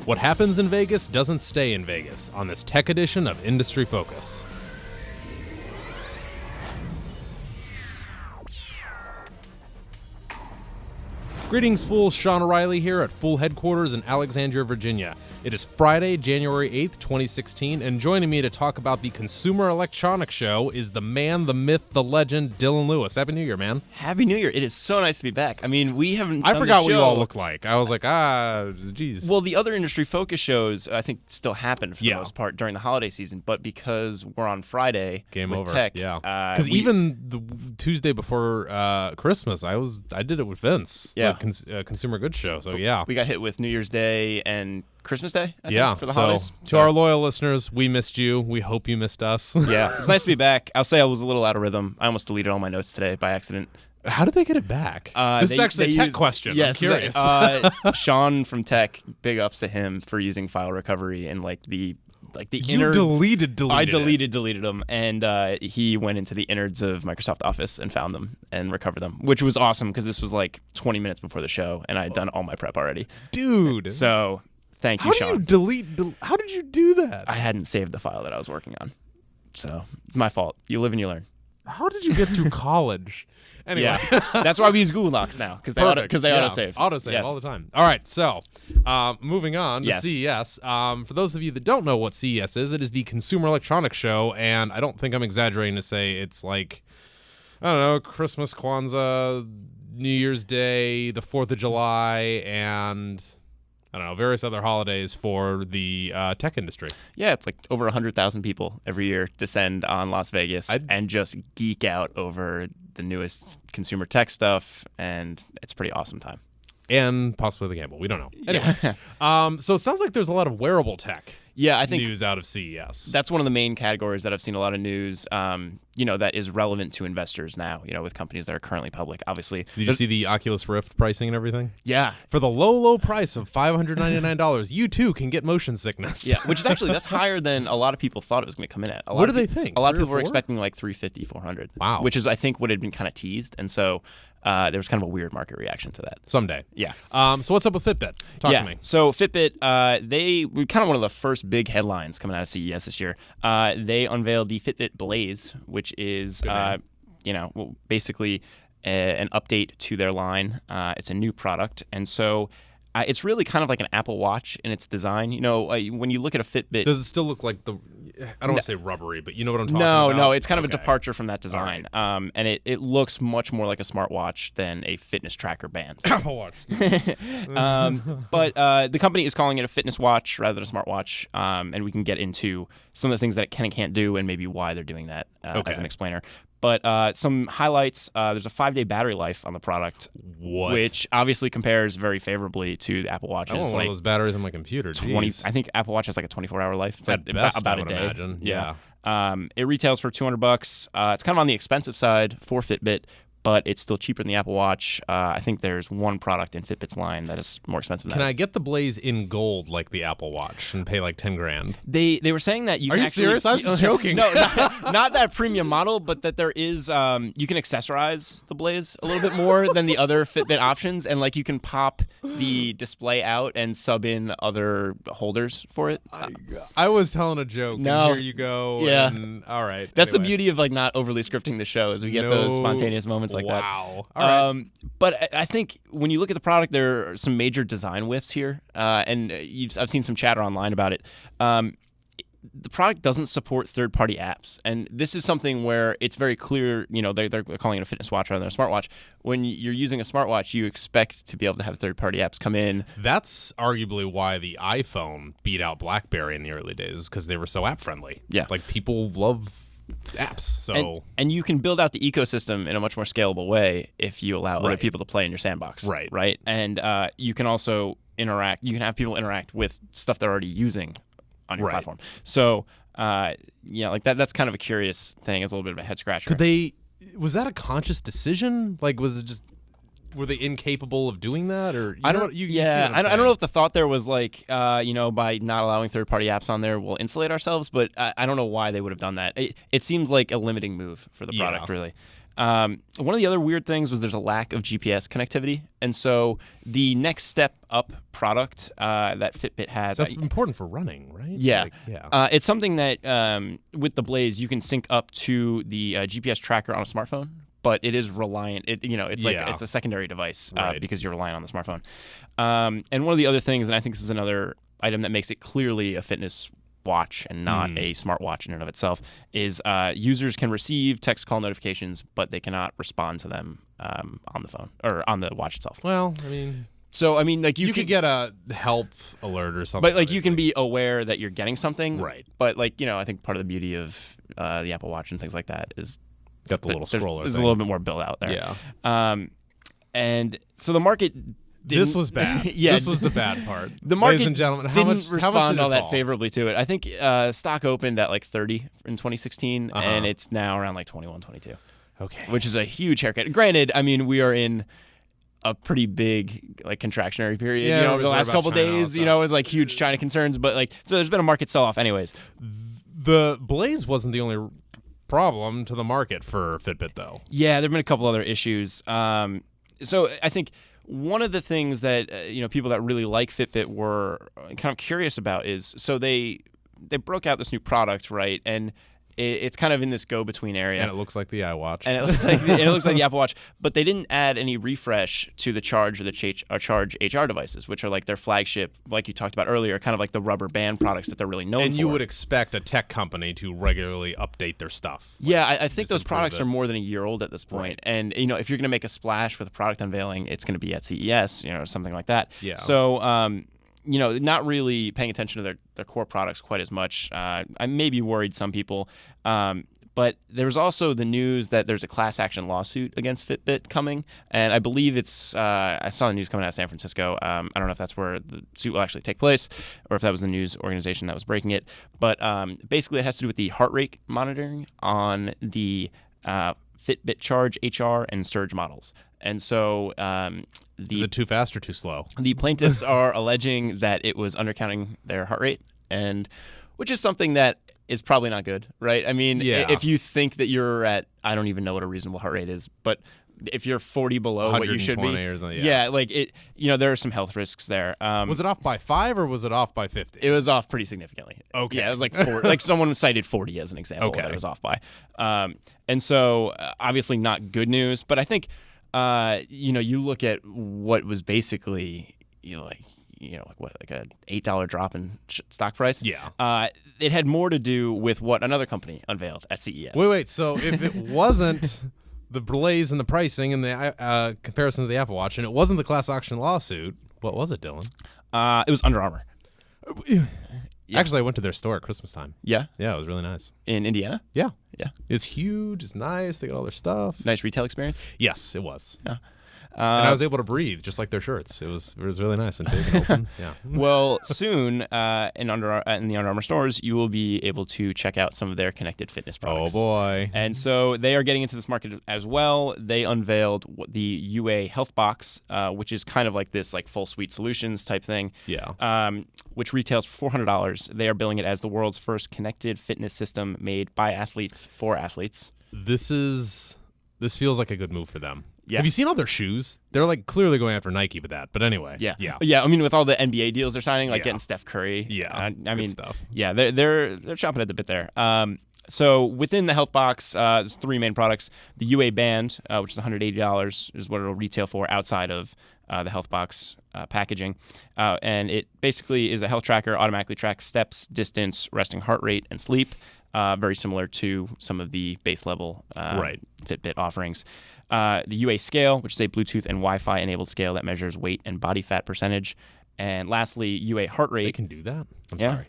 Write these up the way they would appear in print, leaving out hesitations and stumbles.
What happens in Vegas doesn't stay in Vegas on this tech edition of Industry Focus. Greetings, fools. Sean O'Reilly here at Fool Headquarters in Alexandria, Virginia. It is Friday, January 8th, 2016, and joining me to talk about the Consumer Electronics Show is the man, the myth, the legend, Dylan Lewis. Happy New Year, man. Happy New Year. It is so nice to be back. I mean, we haven't I done forgot the what you show. all look like. I was like, geez. Well, the other Industry Focus shows, I think, still happen for the most part during the holiday season, but because we're on Friday Game with over. tech. Yeah. Because even the Tuesday before Christmas, I did it with Vince. Yeah. The Consumer Goods Show. So, yeah. We got hit with New Year's Day and Christmas Day, I think, for the so holidays. To our loyal listeners, we missed you. We hope you missed us. Yeah, it's nice to be back. I'll say I was a little out of rhythm. I almost deleted all my notes today by accident. How did they get it back? This is actually a tech question. Yes, I'm curious. Sean from Tech, big ups to him for using file recovery and the you innards. deleted I it. deleted them, and he went into the innards of Microsoft Office and found them and recovered them, which was awesome because this was like 20 minutes before the show, and I had done all my prep already. Dude. So thank you, Sean. How did you do that? I hadn't saved the file that I was working on, so my fault. You live and you learn. How did you get through college? Anyway. Yeah, that's why we use Google Docs now because they autosave. Autosave Yes. all the time. All right, so moving on to Yes. CES. For those of you that don't know what CES is, it is the Consumer Electronics Show, and I don't think I'm exaggerating to say it's like, I don't know, Christmas, Kwanzaa, New Year's Day, the 4th of July, and I don't know, various other holidays for the tech industry. Yeah, it's like over 100,000 people every year descend on Las Vegas and just geek out over the newest consumer tech stuff, and it's a pretty awesome time. And possibly the gamble. We don't know. Anyway, so it sounds like there's a lot of wearable tech I think news out of CES. that's one of the main categories that I've seen a lot of news, that is relevant to investors now, with companies that are currently public, obviously. Did you see the Oculus Rift pricing and everything? Yeah. For the low price of $599, you too can get motion sickness. Yeah, which is actually, that's higher than a lot of people thought it was going to come in at. What do they think? A lot of 3 or people were 4? expecting like 350, 400. Wow. Which is, I think, what had been kind of teased. And so there was kind of a weird market reaction to that. Someday. Yeah. So what's up with Fitbit? Talk to me. So Fitbit, they were kind of one of the first big headlines coming out of CES this year. They unveiled the Fitbit Blaze, which is, basically an update to their line. It's a new product, and so it's really kind of like an Apple Watch in its design. When you look at a Fitbit, Does it still look like I don't want to say rubbery, but you know what I'm talking about? No, it's kind of a departure from that design. Right. And it looks much more like a smartwatch than a fitness tracker band. Apple Watch. But the company is calling it a fitness watch rather than a smartwatch, and we can get into some of the things that it can and can't do and maybe why they're doing that as an explainer. But some highlights, there's a 5-day battery life on the product, which obviously compares very favorably to the Apple Watch. I want one of those batteries on my computer. I think Apple Watch has like a 24-hour life. It's At best, about I a would day. imagine. Yeah. It retails for $200. It's kind of on the expensive side for Fitbit, but it's still cheaper than the Apple Watch. I think there's one product in Fitbit's line that is more expensive than that. Can I get the Blaze in gold like the Apple Watch and pay like $10,000? They were saying that you Are can you actually, serious? I was just joking. No, not that premium model, but that there is you can accessorize the Blaze a little bit more than the other Fitbit options, and like you can pop the display out and sub in other holders for it. I was telling a joke. No. And here you go. Yeah. And, all right. That's anyway. the beauty of like not overly scripting the show, is we get those spontaneous moments like that. Wow. All right. But I think when you look at the product, there are some major design whiffs here, and I've seen some chatter online about it. The product doesn't support third-party apps, and this is something where it's very clear. They're calling it a fitness watch rather than a smartwatch. When you're using a smartwatch, you expect to be able to have third-party apps come in. That's arguably why the iPhone beat out BlackBerry in the early days, because they were so app-friendly. Yeah. Like, people love apps. So and you can build out the ecosystem in a much more scalable way if you allow other people to play in your sandbox. Right. And you can also interact. You can have people interact with stuff they're already using on your platform. So, like that's kind of a curious thing. It's a little bit of a head scratcher. Was that a conscious decision? Like, was it just, were they incapable of doing that, or I don't know if the thought there was like, by not allowing third-party apps on there, we'll insulate ourselves. But I don't know why they would have done that. It seems like a limiting move for the product, really. One of the other weird things was there's a lack of GPS connectivity, and so the next step up product that Fitbit has. That's important for running, right? Yeah, yeah. It's something that with the Blaze you can sync up to the GPS tracker on a smartphone, but it is reliant. It's like it's a secondary device because you're relying on the smartphone. And one of the other things, and I think this is another item that makes it clearly a fitness watch and not a smartwatch in and of itself, is users can receive text call notifications, but they cannot respond to them on the phone or on the watch itself. Well, I mean, like you could get a help alert or something. But like you can be aware that you're getting something, right? But like I think part of the beauty of the Apple Watch and things like that is got the little scroller. There's a little bit more built out there. Yeah. And so the market. This was bad. This was the bad part. The market, ladies and gentlemen, didn't respond all that favorably to it. I think stock opened at like 30 in 2016, and it's now around like 21, 22. Okay. Which is a huge haircut. Granted, I mean, we are in a pretty big like contractionary period. Over the last couple days, with like huge China concerns, but like so there's been a market sell-off anyways. The Blaze wasn't the only problem to the market for Fitbit, though. Yeah, there've been a couple other issues. So I think one of the things that people that really like Fitbit were kind of curious about is so they broke out this new product, right? And it's kind of in this go-between area. And it looks like the iWatch. And it looks like the Apple Watch, but they didn't add any refresh to the Charge or the Charge HR devices, which are like their flagship, like you talked about earlier, kind of like the rubber band products that they're really known for. And you would expect a tech company to regularly update their stuff. Yeah, I think those products are more than a year old at this point. Right. And if you're going to make a splash with a product unveiling, it's going to be at CES, or something like that. Yeah. So not really paying attention to their core products quite as much. I maybe worried some people. But there was also the news that there's a class action lawsuit against Fitbit coming. And I believe it's, I saw the news coming out of San Francisco. I don't know if that's where the suit will actually take place or if that was the news organization that was breaking it. But basically it has to do with the heart rate monitoring on the Fitbit Charge HR and Surge models. And so is it too fast or too slow? The plaintiffs are alleging that it was undercounting their heart rate, and which is something that is probably not good, right? I mean, if you think that you're at, I don't even know what a reasonable heart rate is, but if you're 40 below what you should be, or something, like it, there are some health risks there. Was it off by 5 or was it off by 50? It was off pretty significantly. Okay. Yeah, it was like 4, like someone cited 40 as an example that it was off by. And so obviously not good news, but I think you look at what was basically like an $8 drop in stock price. Yeah. It had more to do with what another company unveiled at CES. Wait. So if it wasn't the Blaze and the pricing and the comparison to the Apple Watch, and it wasn't the class action lawsuit, what was it, Dylan? It was Under Armour. Actually, I went to their store at Christmas time. Yeah? Yeah, it was really nice. In Indiana? Yeah. Yeah. It's huge. It's nice. They got all their stuff. Nice retail experience? Yes, it was. Yeah. And I was able to breathe, just like their shirts. It was really nice and big and open. Yeah. Well, soon in the Under Armour stores, you will be able to check out some of their connected fitness products. Oh boy! And so they are getting into this market as well. They unveiled the UA Health Box, which is kind of like this like full suite solutions type thing. Yeah. Which retails for $400. They are billing it as the world's first connected fitness system made by athletes for athletes. This feels like a good move for them. Yeah. Have you seen all their shoes? They're like clearly going after Nike with that. But anyway. Yeah. I mean, with all the NBA deals they're signing, like getting Steph Curry. Yeah. I mean, stuff. Yeah, they're chomping at the bit there. So within the health box, there's 3 main products. The UA Band, which is $180, is what it'll retail for outside of the health box packaging. And it basically is a health tracker, automatically tracks steps, distance, resting heart rate, and sleep. Very similar to some of the base level Fitbit offerings. The UA Scale, which is a Bluetooth and Wi-Fi enabled scale that measures weight and body fat percentage. And lastly, UA Heart Rate. They can do that? I'm sorry.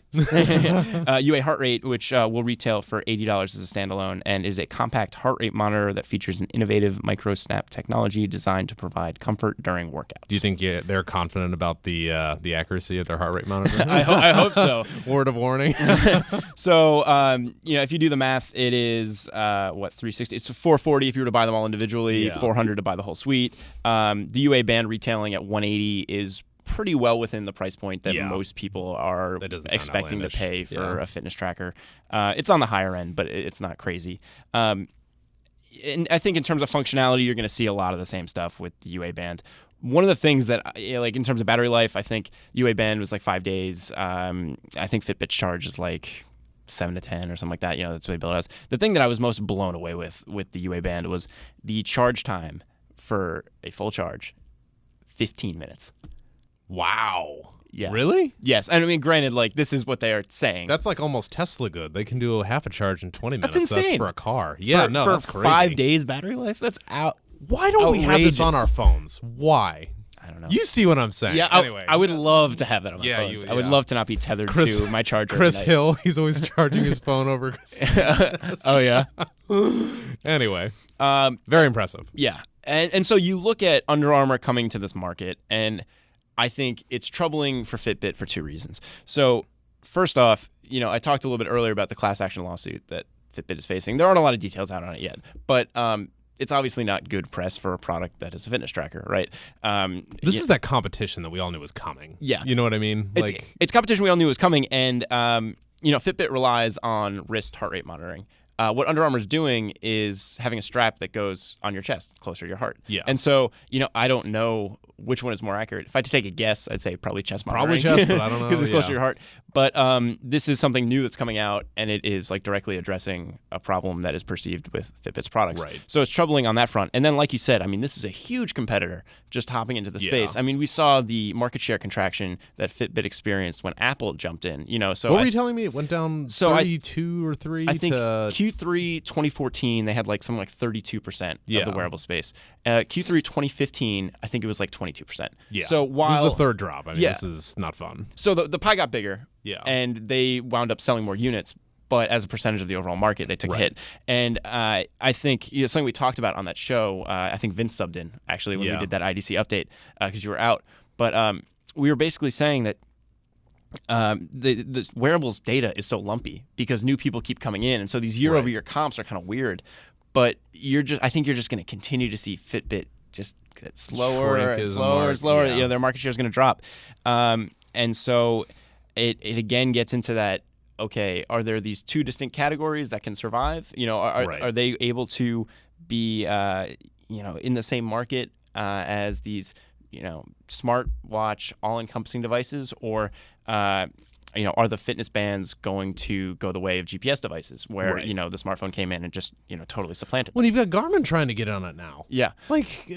UA Heart Rate, which will retail for $80 as a standalone, and is a compact heart rate monitor that features an innovative micro-snap technology designed to provide comfort during workouts. Do you think they're confident about the accuracy of their heart rate monitor? I hope so. Word of warning. So, if you do the math, it is, $360? It's $440 if you were to buy them all individually, $400 to buy the whole suite. The UA Band retailing at $180 is pretty well within the price point that most people are expecting to pay for a fitness tracker. It's on the higher end, but it's not crazy. and I think in terms of functionality, you're going to see a lot of the same stuff with the UA band. One of the things that, like in terms of battery life, I think UA band was like 5 days. I think Fitbit's charge is like 7 to 10 or something like that. That's what they build it as. The thing that I was most blown away with the UA band was the charge time for a full charge, 15 minutes. Wow. Yeah. Really? Yes. And I mean, granted, like this is what they are saying. That's like almost Tesla good. They can do a half a charge in 20 minutes. That's insane. That's for a car. Yeah, for that's crazy. 5 days battery life? That's out. Why don't we have this on outrageous. our phones? Why? I don't know. You see what I'm saying? Yeah, Anyway. I would love to have that on my Yeah, phones. I would yeah. love to not be tethered to my charger. Chris every night. Hill, he's always charging his phone over Chris. Oh yeah. Anyway, very impressive. Yeah, and so you look at Under Armour coming to this market, and I think it's troubling for Fitbit for 2 reasons. So first off, I talked a little bit earlier about the class action lawsuit that Fitbit is facing. There aren't a lot of details out on it yet, but it's obviously not good press for a product that is a fitness tracker, right? This is that competition that we all knew was coming. Yeah. You know what I mean? It's competition we all knew was coming, and Fitbit relies on wrist heart rate monitoring. What Under Armour is doing is having a strap that goes on your chest, closer to your heart. Yeah. And so, I don't know which one is more accurate. If I had to take a guess, I'd say probably chest monitoring. Probably chest, but I don't know. Because it's closer to your heart. But this is something new that's coming out, and it is like directly addressing a problem that is perceived with Fitbit's products. Right. So it's troubling on that front. And then, like you said, I mean, this is a huge competitor just hopping into the space. I mean, we saw the market share contraction that Fitbit experienced when Apple jumped in. So what were you telling me? It went down 32 or 3 I think to... Q3 2014, they had like something like 32% of the wearable space. Q3 2015, I think it was like 22%. Yeah. So while this is a third drop. I mean, this is not fun. So the pie got bigger. Yeah. And they wound up selling more units, but as a percentage of the overall market, they took a hit. And I think something we talked about on that show, I think Vince subbed in actually when we did that IDC update because you were out. But we were basically saying that the wearables data is so lumpy because new people keep coming in, and so these year-over-year comps are kind of weird. But I think you're just going to continue to see Fitbit just get slower and slower and slower. Yeah. Their market share is going to drop, and so it again gets into that. Okay, are there these 2 distinct categories that can survive? Are they able to be in the same market as these smartwatch all-encompassing devices, or are the fitness bands going to go the way of GPS devices where, the smartphone came in and just, totally supplanted? Well, you've got Garmin trying to get on it now. Yeah. Like...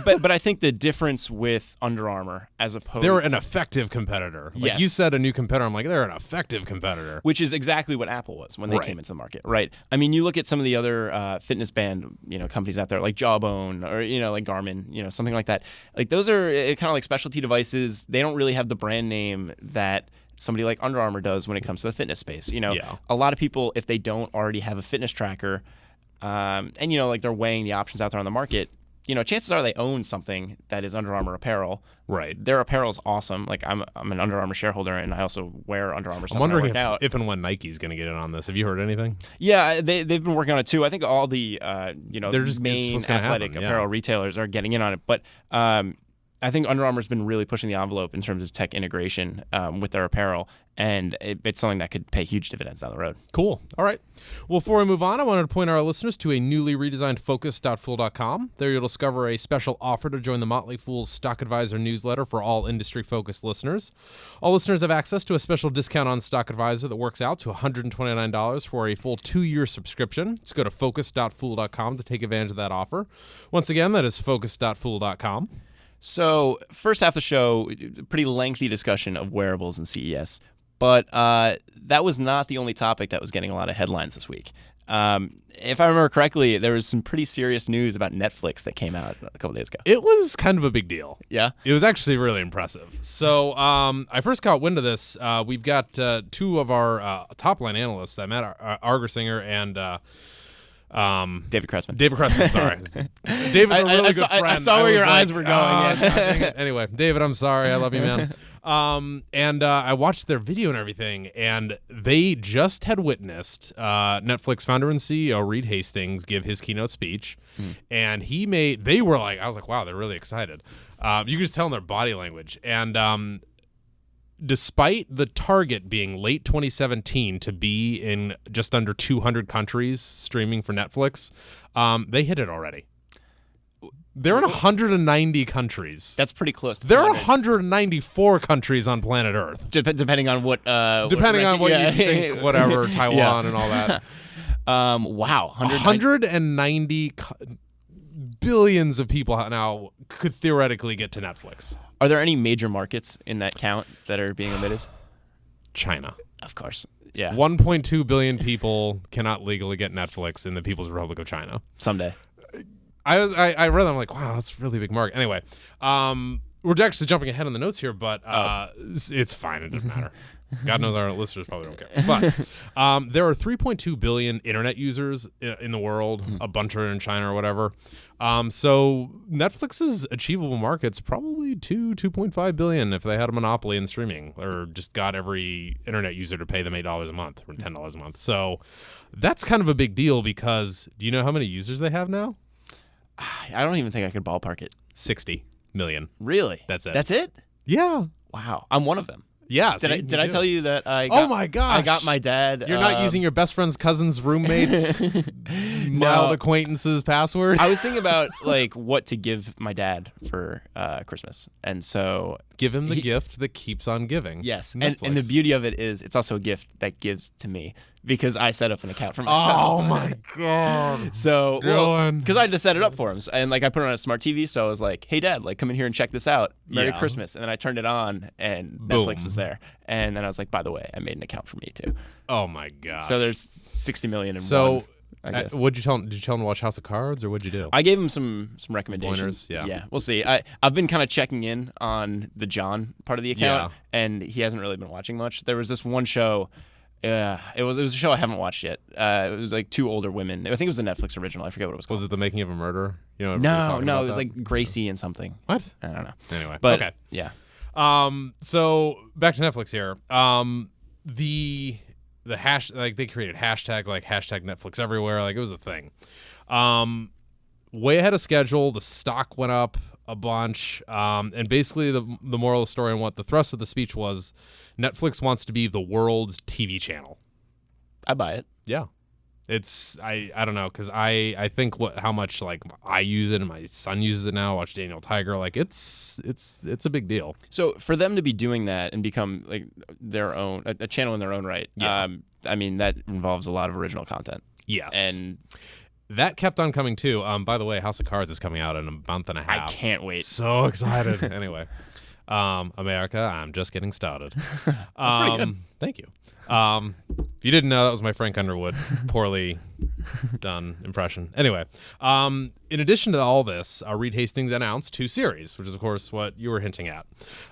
but I think the difference with Under Armour as opposed... They're an effective competitor. Like you said, a new competitor. I'm like, they're an effective competitor. Which is exactly what Apple was when they came into the market, right? I mean, you look at some of the other fitness band, companies out there like Jawbone or, like Garmin, something like that. Like those are kind of like specialty devices. They don't really have the brand name that somebody like Under Armour does when it comes to the fitness space. A lot of people, if they don't already have a fitness tracker, and like they're weighing the options out there on the market, chances are they own something that is Under Armour apparel. Right. Their apparel is awesome. Like I'm an Under Armour shareholder, and I also wear Under Armour stuff. I'm wondering if and when Nike's going to get in on this. Have you heard anything? Yeah, they've been working on it too. I think all the they're just main athletic apparel retailers are getting in on it, but. I think Under Armour's been really pushing the envelope in terms of tech integration with their apparel, and it's something that could pay huge dividends down the road. Cool. All right. Well, before we move on, I wanted to point our listeners to a newly redesigned focus.fool.com. There you'll discover a special offer to join the Motley Fool's Stock Advisor newsletter for all industry-focused listeners. All listeners have access to a special discount on Stock Advisor that works out to $129 for a full 2-year subscription. Just go to focus.fool.com to take advantage of that offer. Once again, that is focus.fool.com. So, first half of the show, pretty lengthy discussion of wearables and CES. But that was not the only topic that was getting a lot of headlines this week. If I remember correctly, there was some pretty serious news about Netflix that came out a couple days ago. It was kind of a big deal. Yeah? It was actually really impressive. So I first caught wind of this. We've got 2 of our top-line analysts, Matt Argersinger and... David Kressman. David Kressman, sorry. David's a really good friend. I saw where your eyes were going. Anyway, David, I'm sorry. I love you, man. And I watched their video and everything, and they just had witnessed Netflix founder and CEO Reed Hastings give his keynote speech, and they were like, I was like, wow, they're really excited. You could just tell in their body language. And despite the target being late 2017 to be in just under 200 countries streaming for Netflix, they hit it already. They're in 190 countries. That's pretty close. There are 194 countries on planet Earth. Depending on what. Depending on what you think, whatever, Taiwan and all that. Wow. 190 billions of people now could theoretically get to Netflix. Are there any major markets in that count that are being omitted? China. Of course. Yeah. 1.2 billion people cannot legally get Netflix in the People's Republic of China. Someday. I read them, I'm like, wow, that's a really big market. Anyway, we're actually jumping ahead on the notes here, but it's fine. It doesn't matter. God knows our listeners probably don't care. But there are 3.2 billion internet users in the world. A bunch are in China or whatever. So Netflix's achievable market's probably 2.5 billion if they had a monopoly in streaming, or just got every internet user to pay them $8 a month or $10 a month. So that's kind of a big deal, because do you know how many users they have now? I don't even think I could ballpark it. 60 million. Really? That's it. That's it? Yeah. Wow. I'm one of them. Yeah. Did I tell you that I got, oh my gosh. I got my dad. You're not using your best friend's cousin's roommate's mild acquaintance's password? I was thinking about like what to give my dad for Christmas. And so give him the gift that keeps on giving. Yes. And the beauty of it is it's also a gift that gives to me, because I set up an account for myself. Oh my God. So, because I just set it up for him. And like I put it on a smart TV. So I was like, hey, Dad, like come in here and check this out. Merry Christmas. And then I turned it on and Netflix was there. And then I was like, by the way, I made an account for me too. Oh my God. So there's 60 million in one. I guess. Did you tell him to watch House of Cards, or what'd you do? I gave him some recommendations. Pointers, yeah. Yeah, we'll see. I've been kind of checking in on the John part of the account, and he hasn't really been watching much. There was this one show. It was a show I haven't watched yet. It was like two older women. I think it was a Netflix original. I forget what it was called. Was it The Making of a Murder? You know, no, it was like Gracie and something. What? I don't know. Anyway, but okay. Yeah. So back to Netflix here. The hash, like they created hashtags like hashtag Netflix everywhere. Like it was a thing. Way ahead of schedule. The stock went up a bunch. And basically the moral of the story and what the thrust of the speech was, Netflix wants to be the world's TV channel. I buy it. Yeah. It's I don't know, because I think how much like I use it and my son uses it now. I watch Daniel Tiger, like it's a big deal. So for them to be doing that and become like their own a channel in their own right, I mean that involves a lot of original content. Yes, and that kept on coming too. By the way, House of Cards is coming out in a month and a half. I can't wait. So excited. Anyway, America, I'm just getting started. That's pretty good. Thank you. If you didn't know, that was my Frank Underwood poorly done impression. Anyway, in addition to all this, Reed Hastings announced 2 series, which is, of course, what you were hinting at.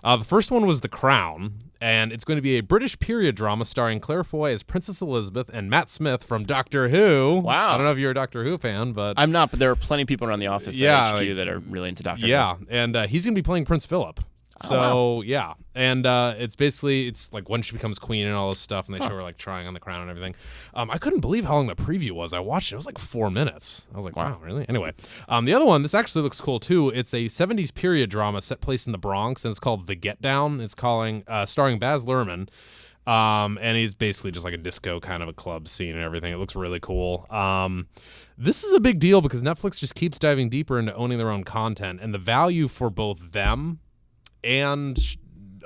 The first one was The Crown, and it's going to be a British period drama starring Claire Foy as Princess Elizabeth and Matt Smith from Doctor Who. Wow. I don't know if you're a Doctor Who fan, but... I'm not, but there are plenty of people around the office at HQ that are really into Doctor Who. Yeah, and he's going to be playing Prince Philip. So, yeah. And it's basically, it's like when she becomes queen and all this stuff, and they show her like trying on the crown and everything. I couldn't believe how long the preview was. I watched it. It was like 4 minutes. I was like, wow, really? Anyway, the other one, this actually looks cool too. It's a 70s period drama set place in the Bronx, and it's called The Get Down. It's starring Baz Luhrmann. And he's basically just like a disco kind of a club scene and everything. It looks really cool. This is a big deal because Netflix just keeps diving deeper into owning their own content, and the value for both them and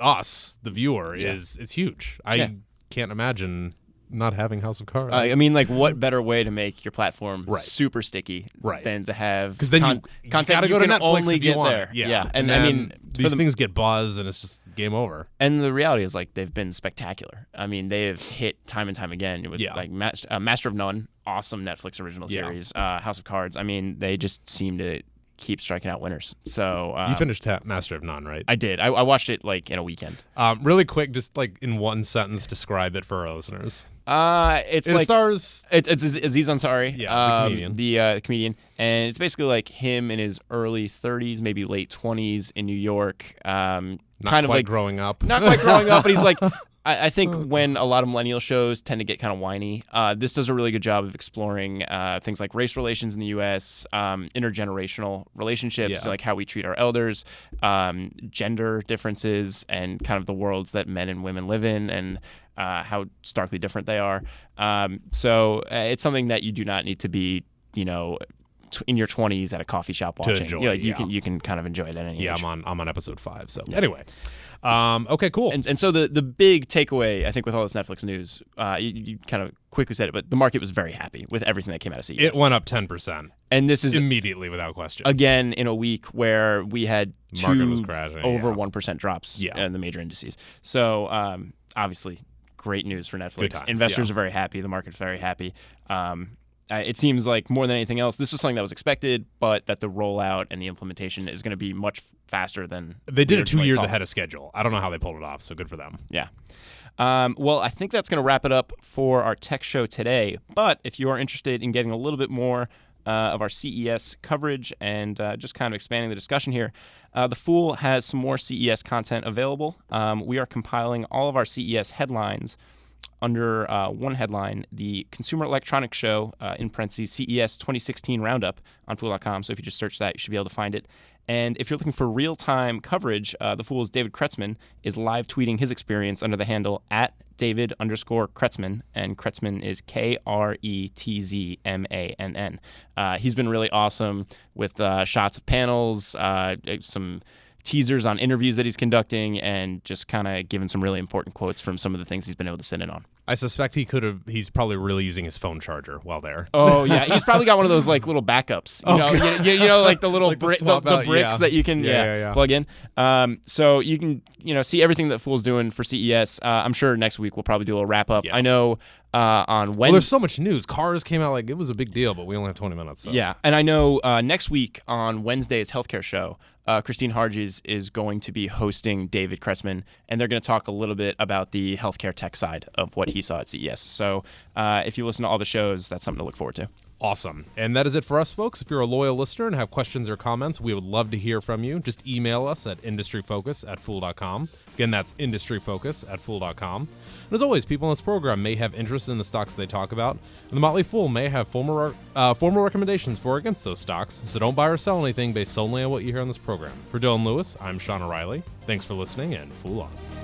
us, the viewer, it's huge. I can't imagine not having House of Cards. I mean, like, what better way to make your platform super sticky than to have because then content gotta go to can Netflix only if you get want there. it. Yeah. And I mean, these things get buzz and it's just game over. And the reality is, like, they've been spectacular. I mean, they have hit time and time again with like Master of None, awesome Netflix original series, House of Cards. I mean, they just seem to keep striking out winners. So you finished Master of None, right? I did. I watched it like in a weekend. Really quick, just like in one sentence, describe it for our listeners. It's it like stars. It's Aziz Ansari, the comedian. The comedian, and it's basically like him in his early 30s, maybe late 20s in New York. Not kind of quite like growing up. Not quite growing up, but he's like I think when a lot of millennial shows tend to get kind of whiny, this does a really good job of exploring things like race relations in the U.S., intergenerational relationships, so like how we treat our elders, gender differences, and kind of the worlds that men and women live in, and how starkly different they are. So it's something that you do not need to be, in your 20s at a coffee shop watching. Enjoy, you can kind of enjoy it at any age. I'm on episode 5. So anyway, okay, cool. And so the big takeaway, I think, with all this Netflix news, you kind of quickly said it, but the market was very happy with everything that came out of CES. It went up 10%. And this is immediately without question. Again, in a week where we had market was crashing, over 1% drops in the major indices. So obviously, great news for Netflix. Investors are very happy. The market's very happy. It seems like more than anything else, this was something that was expected, but that the rollout and the implementation is going to be much faster than they did it 2 years ahead of schedule. I don't know how they pulled it off, so good for them. Yeah. Well, I think that's going to wrap it up for our tech show today. But if you are interested in getting a little bit more of our CES coverage and just kind of expanding the discussion here, The Fool has some more CES content available. We are compiling all of our CES headlines under one headline, the Consumer Electronics Show, in parentheses, CES 2016 Roundup on Fool.com. So if you just search that, you should be able to find it. And if you're looking for real-time coverage, The Fool's David Kretzmann is live tweeting his experience under the handle @David_Kretzmann, and Kretzmann is Kretzmann. He's been really awesome with shots of panels, some teasers on interviews that he's conducting, and just kind of giving some really important quotes from some of the things he's been able to sit in on. I suspect he's probably really using his phone charger while there. Oh yeah, he's probably got one of those like little backups, you know, like the little like bricks that you can plug in. So you can see everything that Fool's doing for CES. I'm sure next week we'll probably do a little wrap up. I know on Wednesday. Well, there's so much news. Cars came out, like it was a big deal, but we only have 20 minutes. So. Yeah, and I know next week on Wednesday's healthcare show, Christine Harges is going to be hosting David Kretzmann, and they're going to talk a little bit about the healthcare tech side of what he saw at CES. So if you listen to all the shows, that's something to look forward to. Awesome. And that is it for us, folks. If you're a loyal listener and have questions or comments, we would love to hear from you. Just email us at industryfocus@fool.com. Again, that's industryfocus@fool.com. And as always, people in this program may have interest in the stocks they talk about, and the Motley Fool may have formal recommendations for or against those stocks, so don't buy or sell anything based solely on what you hear on this program. For Dylan Lewis, I'm Sean O'Reilly. Thanks for listening, and Fool on.